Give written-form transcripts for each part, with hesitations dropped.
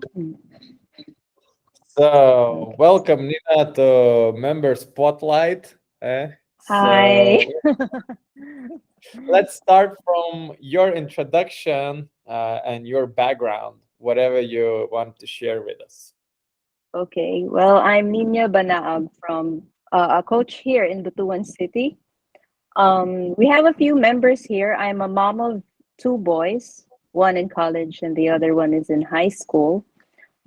Mm. So, Okay. welcome Nina to Member Spotlight. Hi. So, let's start from your introduction and your background, whatever you want to share with us. Okay. Well, I'm Nina Banaag from a coach here in Butuan City. We have a few members here. I'm a mom of two boys, one in college and the other one is in high school.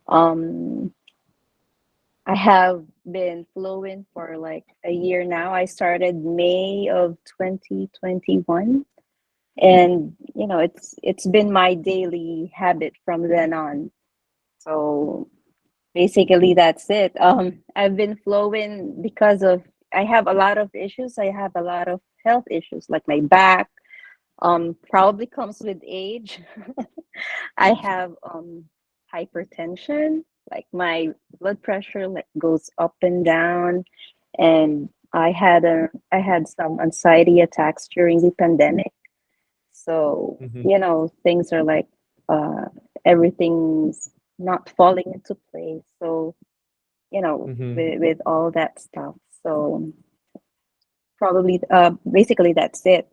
Um, I have been fluent for like a year now. I started May of 2021, and it's been my daily habit from then on. So basically that's it. I've been flowing because of I have a lot of issues. I have a lot of health issues like my back. Probably comes with age. I have hypertension, like my blood pressure like goes up and down, and I had some anxiety attacks during the pandemic. So, Hmm. things are like uh everything's not falling into place. So, Hmm. with all that stuff. So probably basically that's it.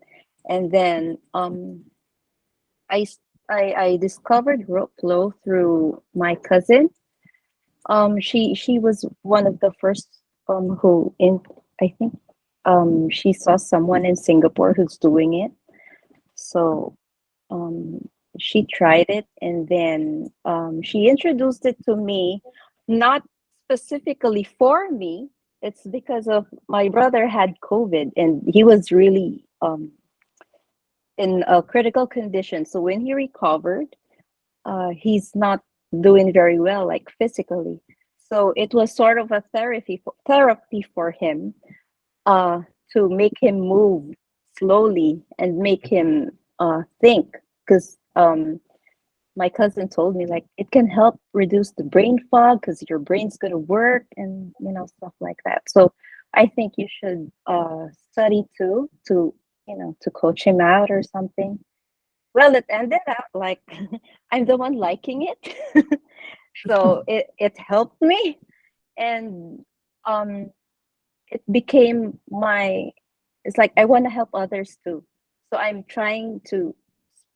And then I s- I discovered rope flow through my cousin. She was one of the first who in I think she saw someone in Singapore who's doing it. So um she tried it, and then she introduced it to me, not specifically for me. It's because of my brother had COVID and he was really in a critical condition. So when he recovered, he's not doing very well, like physically. So it was sort of a therapy for him, uh, to make him move slowly and make him think. Because my cousin told me like it can help reduce the brain fog because your brain's gonna work and stuff like that. So I think you should study too to to coach him out or something. Well, it ended up like I'm the one liking it. So it helped me, and um it became my it's like I want to help others too. So I'm trying to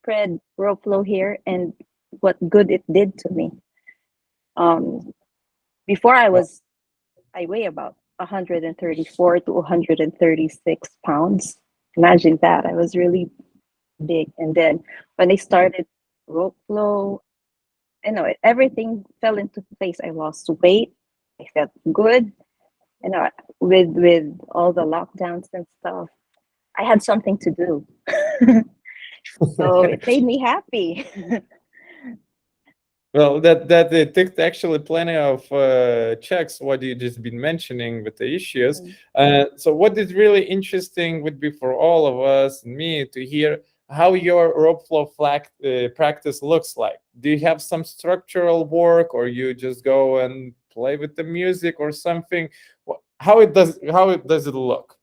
spread rope flow here and what good it did to me. Um Before I weigh about 134 to 136 pounds. Imagine that. I was really big. And then when I started rope flow, everything fell into place. I lost weight. I felt good. With all the lockdowns and stuff, I had something to do. So it made me happy. Well, that it took actually plenty of checks. What you just been mentioning with the issues. So, what is really interesting would be for all of us and me to hear how your rope flow practice looks like. Do you have some structural work, or you just go and play with the music or something? How it does it look?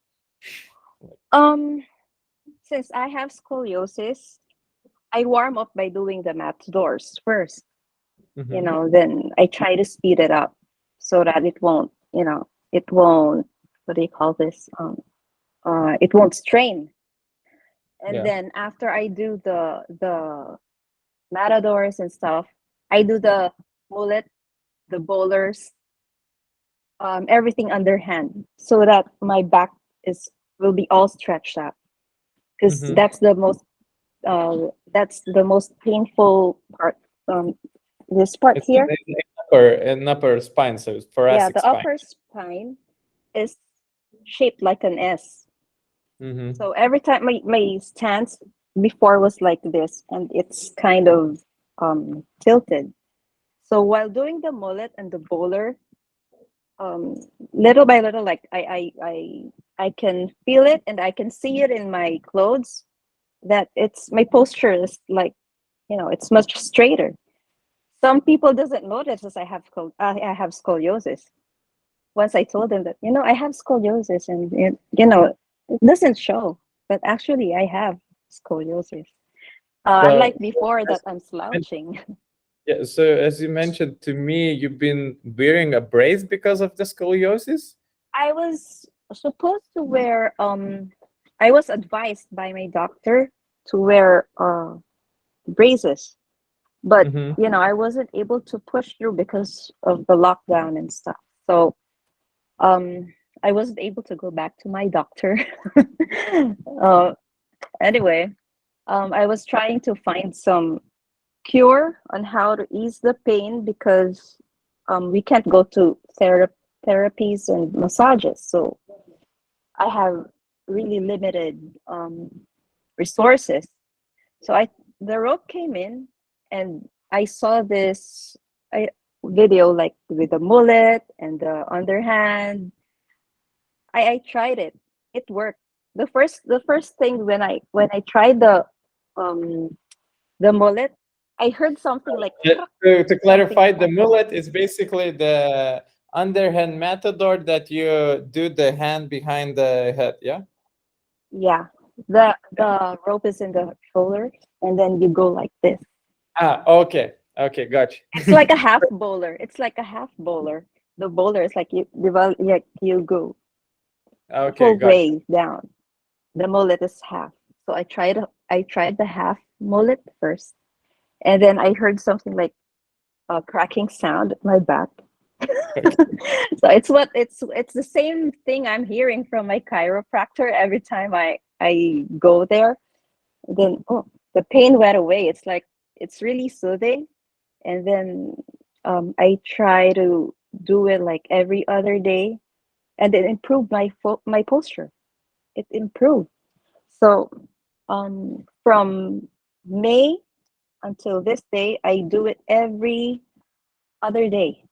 um, since I have scoliosis, I warm up by doing the mat doors first. Mm-hmm. Then I try to speed it up so that it won't, what do you call this? It won't strain. And Yeah. then after I do the matadors and stuff, I do the mullet, the bowlers, everything underhand, so that my back is will be all stretched out. Because Mm-hmm. that's the most painful part. This part It's here, an upper spine, so it's yeah, thoracic the spine. upper spine is shaped like an S. Mm-hmm. So every time my stance before was like this, and it's kind of tilted. So while doing the mullet and the bowler, um, little by little, like I can feel it and I can see it in my clothes that it's my posture is like it's much straighter. Some people doesn't notice as I have scoliosis. Once I told them that I have scoliosis, and it doesn't show, but actually I have scoliosis. Unlike So, before that I'm slouching. Yeah. So as you mentioned to me, you've been wearing a brace because of the scoliosis. I was supposed to wear I was advised by my doctor to wear braces, but Mm-hmm. I wasn't able to push through because of the lockdown and stuff. So um I wasn't able to go back to my doctor. uh anyway, I was trying to find some cure on how to ease the pain because we can't go to therapies and massages. So I have really limited resources. So the rope came in, and I saw this I, video like with the mullet and the underhand. I tried it. It worked. The first thing when I tried um the mullet, I heard something like Yeah, to something clarify, the crackle. mullet is basically the underhand matador that you do the hand behind the head. Yeah. Yeah. The rope is in the shoulder, and then you go like this. Ah, okay. Okay, gotcha. It's like a half bowler. It's like a half bowler. The bowler is like you go the Okay, full gotcha. way down. The mullet is half. So I tried the half mullet first, and then I heard something like a cracking sound at my back. So it's the same thing I'm hearing from my chiropractor every time I go there. Then the pain went away. It's like it's really soothing. And then I try to do it like every other day, and it improved my posture. It improved. So from May until this day, I do it every other day.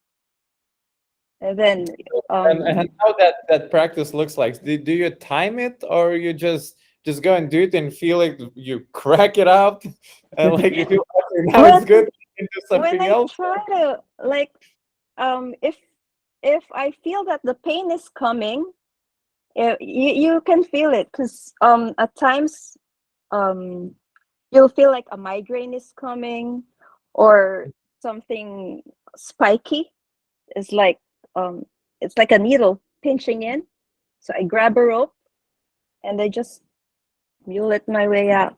And then And how that practice looks like? Do you time it, or you just go and do it and feel like you crack it out, and like you feel okay, now when it's good, you can do when something I else? try to like if I feel that the pain is coming, you can feel it because at times um you'll feel like a migraine is coming or something spiky. It's like um it's like a needle pinching in. So I grab a rope and I just mule it my way out.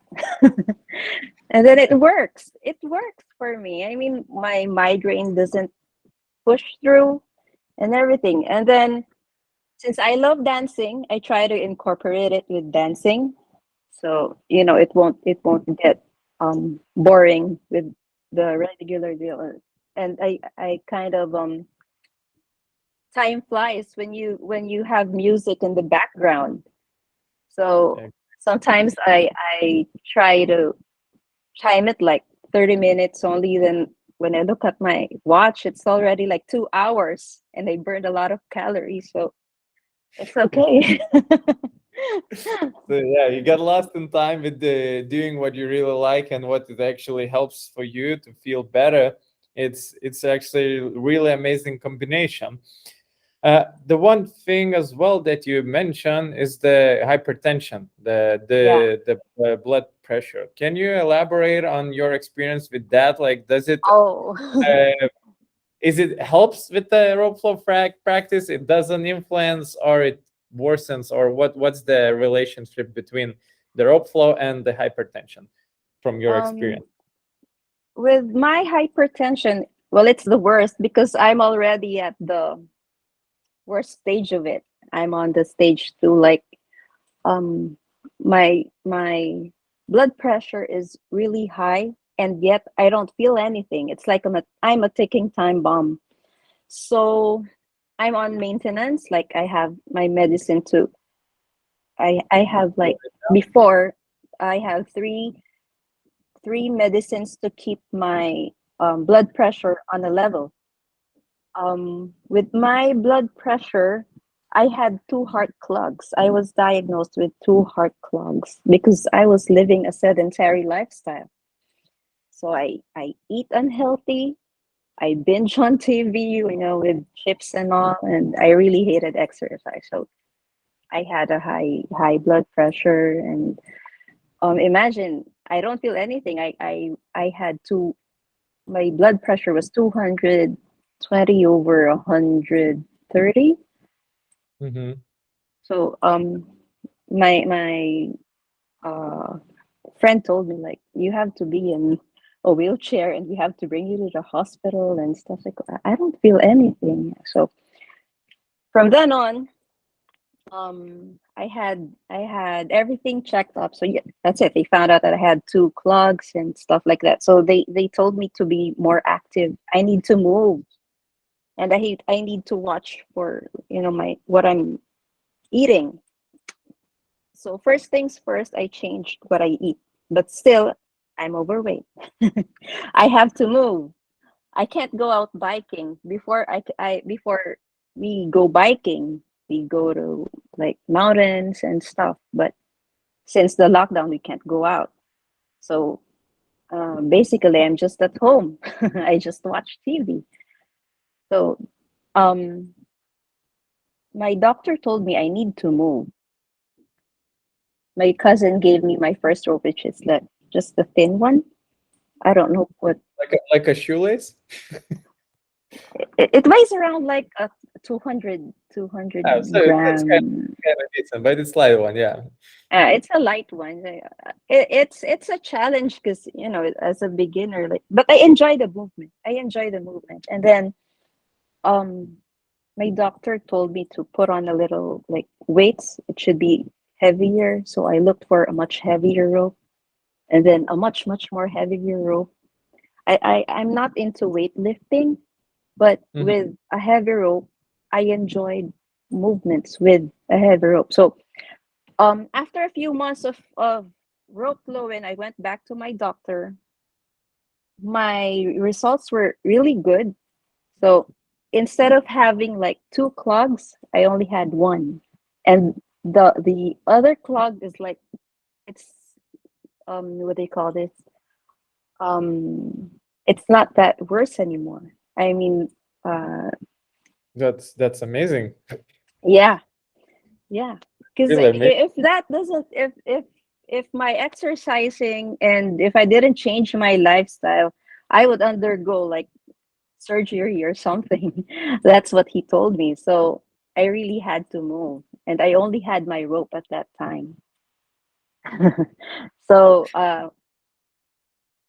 And then it works. It works for me. I mean, my migraine doesn't push through and everything. And then since I love dancing, I try to incorporate it with dancing. So, it won't get boring with the regular deal. And I kind of time flies when you have music in the background. So Okay. sometimes I try to time it like 30 minutes only. Then when I look at my watch, it's already like 2 hours and I burned a lot of calories. So it's okay. So yeah, you got lost in time with the doing what you really like and what it actually helps for you to feel better. It's actually a really amazing combination. The one thing as well that you mentioned is the hypertension, Yeah. the blood pressure. Can you elaborate on your experience with that? Like, does it Oh. uh, is it helps with the rope flow practice? It doesn't influence, or it worsens, or what's the relationship between the rope flow and the hypertension from your um experience? with my hypertension, well, it's the worst because I'm already at the worst stage of it. I'm on the stage 2. Like um my blood pressure is really high, and yet I don't feel anything. It's like I'm a ticking time bomb. So I'm on maintenance. Like I have my medicine to I have like before I have three medicines to keep my blood pressure on a level. With my blood pressure, I had two heart clogs. I was diagnosed with two heart clogs because I was living a sedentary lifestyle. So I eat unhealthy. I binge on TV, with chips and all, and I really hated exercise. So I had a high blood pressure, and imagine I don't feel anything. I had to. my blood pressure was 220 over 130. Mm-hmm. So my uh friend told me like you have to be in a wheelchair and we have to bring you to the hospital and stuff like that. I don't feel anything. So from then on, I had everything checked up. So yeah, that's it. They found out that I had two clogs and stuff like that. So they told me to be more active. I need to move, and I need to watch for my what I'm eating. So first things first, I changed what I eat, but still I'm overweight. I have to move. I can't go out biking. Before we go biking, we go to like mountains and stuff. But since the lockdown, we can't go out. So basically, I'm just at home. I just watch TV. So um, my doctor told me I need to move. My cousin gave me my first rope, which is like just the thin one. I don't know what Like a shoelace? it weighs around like a 200 Oh, so it's gram. kind of decent, but it's light one, yeah. It's a light one. It's a challenge because as a beginner, like, but I enjoy the movement. I enjoy the movement, and then um, my doctor told me to put on a little like weights. It should be heavier, so I looked for a much heavier rope, and then a much more heavier rope. I'm not into weightlifting, but Mhm. with a heavy rope, I enjoyed movements with a heavy rope. So after a few months of rope flowing, I went back to my doctor. My results were really good. So instead of having like two clogs, I only had one. And the other clog is like it's what do you call this? Um it's not that worse anymore. I mean, uh That's amazing. yeah, yeah. Because Really amazing. if that doesn't if my exercising and if I didn't change my lifestyle, I would undergo like surgery or something. That's what he told me. So I really had to move, and I only had my rope at that time. So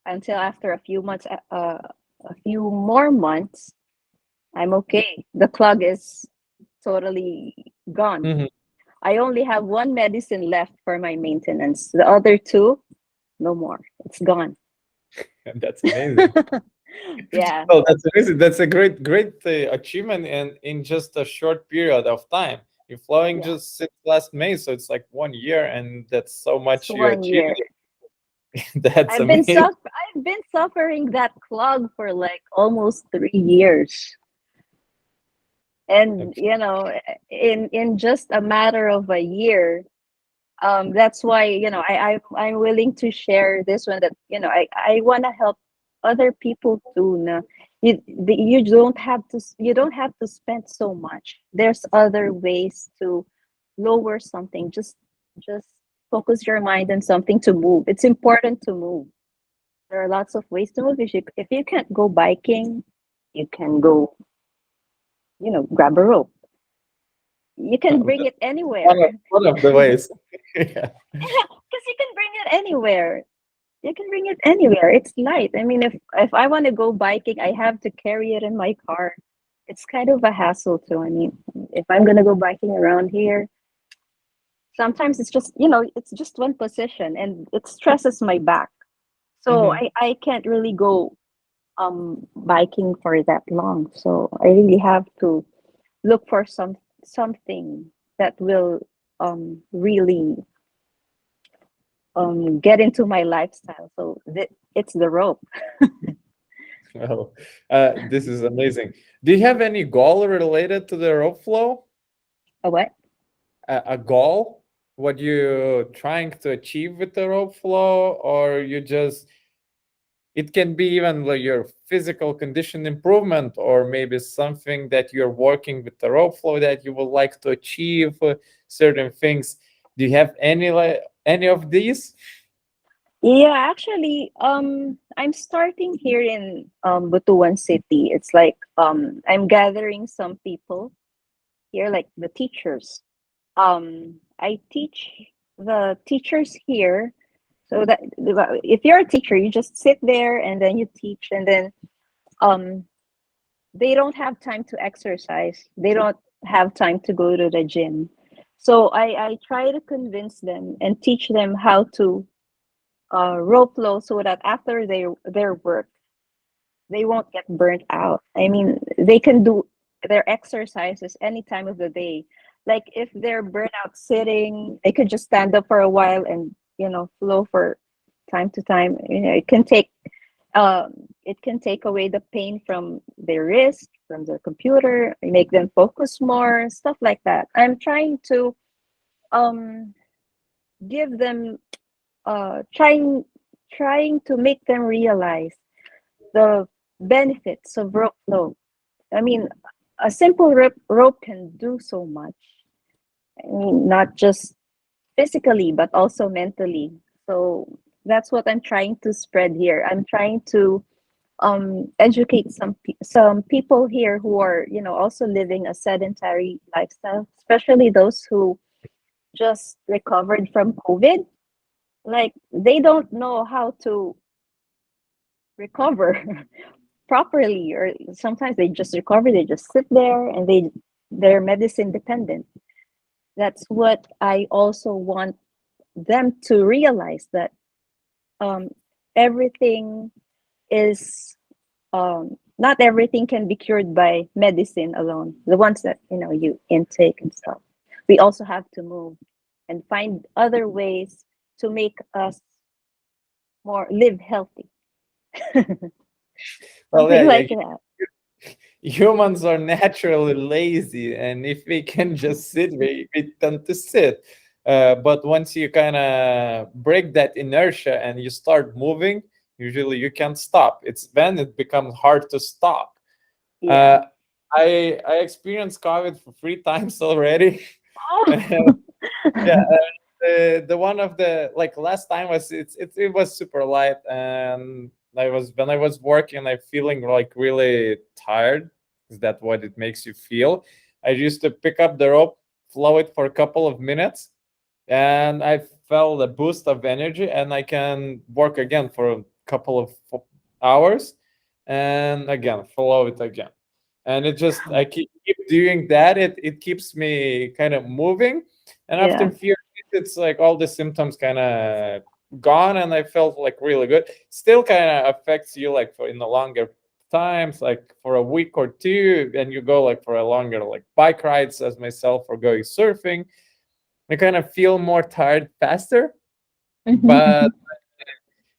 until after a few months, a few more months, I'm okay. The clog is totally gone. Mhm. I only have one medicine left for my maintenance. The other two, no more. It's gone. That's amazing. Yeah. Oh, that's amazing. That's a great achievement in just a short period of time. You're flowing Yeah. just since last May, so it's like 1 year, and that's so It's much you one achieved. year. That's amazing. I've been suffering that clog for like almost 3 years. And in just a matter of a year, that's why I'm willing to share this one, that I want to help other people too. Na, you don't have to spend so much. There's other ways to lower something. Just focus your mind on something to move. It's important to move. There are lots of ways to move. If you can't go biking, you can go, grab a rope. You can bring That's it anywhere. one of the ways. Yeah. Because you can bring it anywhere. You can bring it anywhere. It's light. I mean, if I want to go biking, I have to carry it in my car. It's kind of a hassle too. I mean, if I'm gonna go biking around here, sometimes it's just one position and it stresses my back. So Hmm. I can't really go biking for that long. So I really have to look for something that will really get into my lifestyle. So it's the rope. Well, this is amazing. Do you have any goal related to the rope flow? A what? A goal? What you trying to achieve with the rope flow, or you just it can be even like your physical condition improvement, or maybe something that you're working with the rope flow that you would like to achieve certain things. Do you have any of these? Yeah, actually, I'm starting here in Butuan City. It's like I'm gathering some people here, like the teachers. I teach the teachers here, so that if you're a teacher, you just sit there and then you teach, and then um they don't have time to exercise. They don't have time to go to the gym. So I try to convince them and teach them how to rope flow so that after their work, they won't get burnt out. I mean, they can do their exercises any time of the day. Like if they're burnt out sitting, they could just stand up for a while and flow for time to time. It can take away the pain from their wrist, from their computer, make them focus more, stuff like that. I'm trying to um give them trying to make them realize the benefits of rope flow. I mean, a simple rope can do so much. I mean, not just physically, but also mentally. So that's what I'm trying to spread here. I'm trying to educate some people here who are also living a sedentary lifestyle, especially those who just recovered from COVID. Like they don't know how to recover properly, or sometimes they just recover, they just sit there and they're medicine dependent. That's what I also want them to realize, that um, everything is not everything can be cured by medicine alone, the ones that you intake and stuff. We also have to move and find other ways to make us more live healthy. Well, Something yeah, like that. humans are naturally lazy, and if we can just sit, we tend to sit. But once you kind of break that inertia and you start moving, usually you can't stop. It's then it becomes hard to stop. Yeah. uh, I experienced COVID for 3 times already. Oh. Yeah, the one of the like last time was it was super light, and I was working, I feeling like really tired. Is that what it makes you feel? I used to pick up the rope, flow it for a couple of minutes, and I felt a boost of energy, and I can work again for a couple of hours, and again follow it again. And it just I keep doing that. It keeps me kind of moving, and after Yeah. a few days, it's like all the symptoms kind of gone, and I felt like really good. Still kind of affects you like for in the longer times, like for a week or two, and you go like for a longer like bike rides as myself or going surfing. I kind of feel more tired faster, Mhm, but mhm.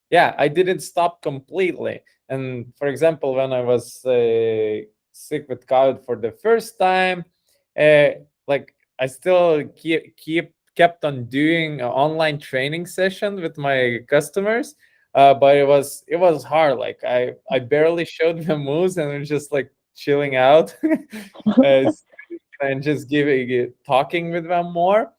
yeah, I didn't stop completely. And for example, when I was sick with COVID for the first time, uh, like I still kept on doing an online training session with my customers. But it was hard. Like I barely showed them moves, and I was just like chilling out, uh, and just giving talking with them more.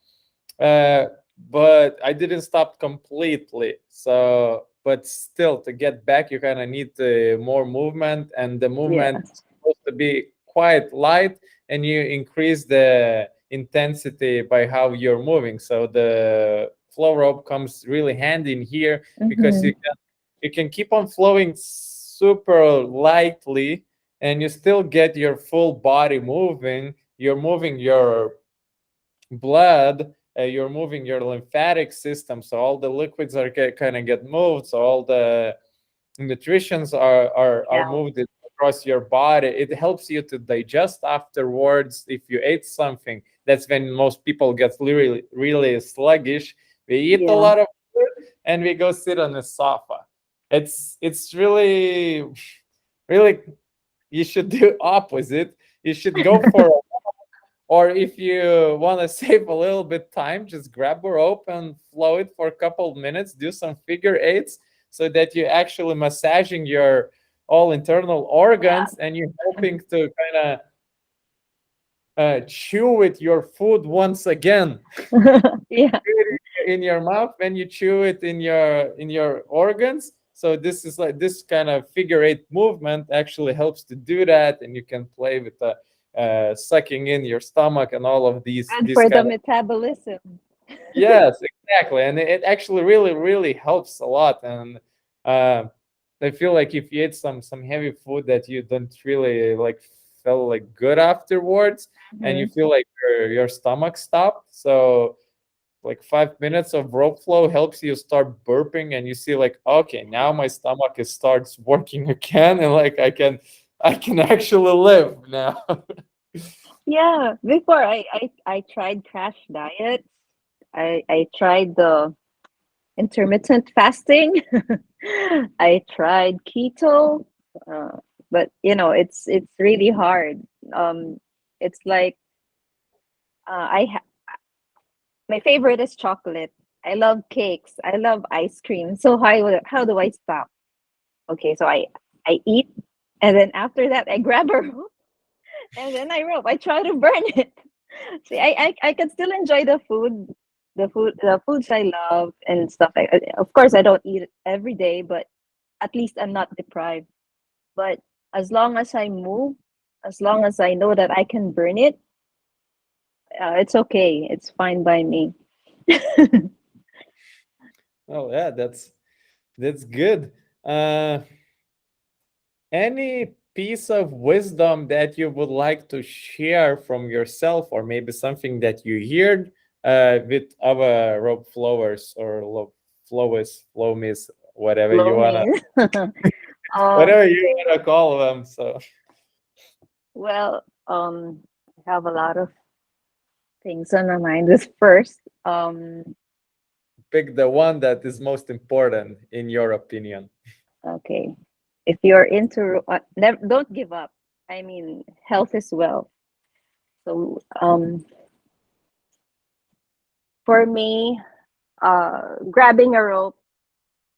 uh, but I didn't stop completely. So, but still, to get back, you kind of need more movement, and the movement Yes. is supposed to be quite light, and you increase the intensity by how you're moving. So the flow rope comes really handy in here because Mhm. you can keep on flowing super lightly, and you still get your full body moving. You're moving your blood, you're moving your lymphatic system, so all the liquids are kind of get moved, so all the nutritions are Yeah. moved across your body. It helps you to digest afterwards. If you ate something, that's when most people get really sluggish. We eat a Yeah. lot of food and we go sit on the sofa. It's really, you should do opposite. You should go for, or if you want to save a little bit time, just grab a rope and flow it for a couple of minutes, do some figure eights so that you're actually massaging your all internal Yeah. organs, and you're helping to kind of chew with your food once again. Yeah. in your mouth when you chew it in your organs. So this is like this kind of figure eight movement actually helps to do that, and you can play with the sucking in your stomach and all of And these for the kind of. metabolism. Yes, exactly, and it actually really helps a lot. And uh, I feel like if you eat some heavy food that you don't really like feel like good afterwards, and you Mhm. feel like your stomach stopped, so like 5 minutes of rope flow helps you start burping, and you see like, okay, now my stomach is starts working again, and like I can actually live now. Yeah, before I tried crash diets. I tried the intermittent fasting. I tried keto, uh, but it's really hard. Um, it's like my favorite is chocolate. I love cakes. I love ice cream. So how do I stop? Okay, so I eat, and then after that I grab a rope, and then I rope. I try to burn it. See, I can still enjoy the foods I love and stuff like. Of course, I don't eat it every day, but at least I'm not deprived. But as long as I move, as long as I know that I can burn it, it's okay. It's fine by me. Oh yeah, that's good. uh any piece of wisdom that you would like to share from yourself, or maybe something that you heard with other rope flowers or flowers, flowmies, whatever you Blow wanna, me. uh, whatever you wanna call them. So well, I have a lot of things on my mind. This first, pick the one that is most important in your opinion. okay, if you're into, never, don't give up. I mean, health is wealth. So, for me, grabbing a rope,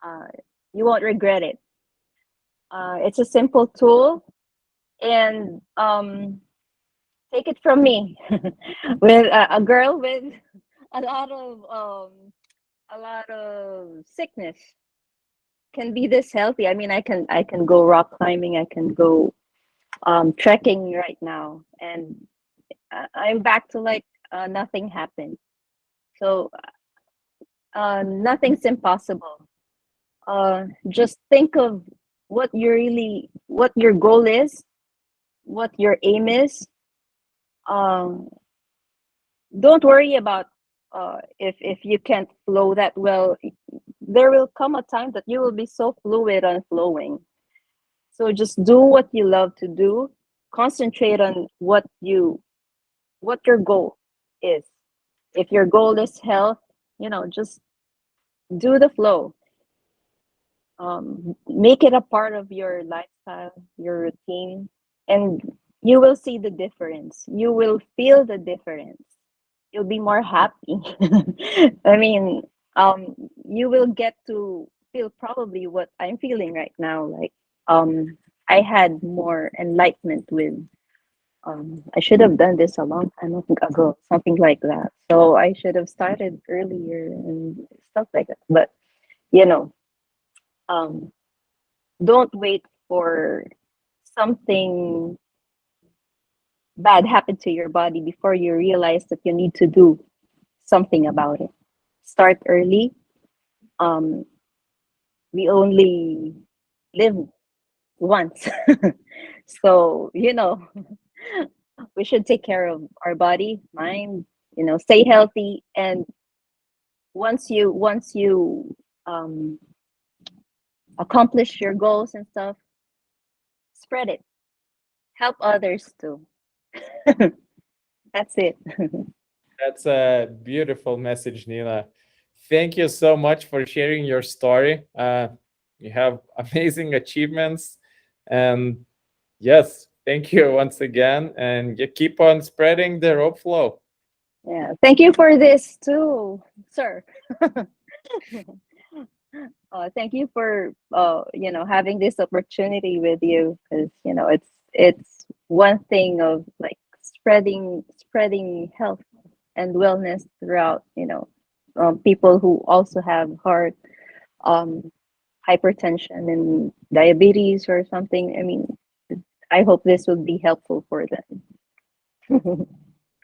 uh, you won't regret it. It's a simple tool, and take it from me, with a girl with a lot of sickness, can be this healthy. I mean, I can go rock climbing, I can go trekking right now, and I'm back to like nothing happened. So nothing's impossible. Just think of what your goal is, what your aim is. Um, don't worry about if you can't flow that well. There will come a time that you will be so fluid on flowing. So just do what you love to do. Concentrate on what your goal is. If your goal is health, just do the flow. Make it a part of your lifestyle, your routine, and you will see the difference. You will feel the difference. You'll be more happy. I mean, you will get to feel probably what I'm feeling right now. Like, I had more enlightenment with, I should have done this a long time ago, something like that. So I should have started earlier and stuff like that. But, you know, um, don't wait for something bad happen to your body before you realize that you need to do something about it. Start early. Um, we only live once. So, we should take care of our body, mind, stay healthy. And once you um, accomplish your goals and stuff, spread it. Help others too. That's it. That's a beautiful message, Nina. Thank you so much for sharing your story. You have amazing achievements, and yes, thank you once again, and you keep on spreading the rope flow. Yeah. Thank you for this too, sir. Thank you for having this opportunity with you, because it's one thing of like spreading health and wellness throughout people who also have heart, um, hypertension and diabetes or something. I mean, I hope this would be helpful for them.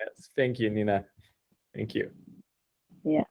Yes, thank you, Nina. Thank you. Yeah.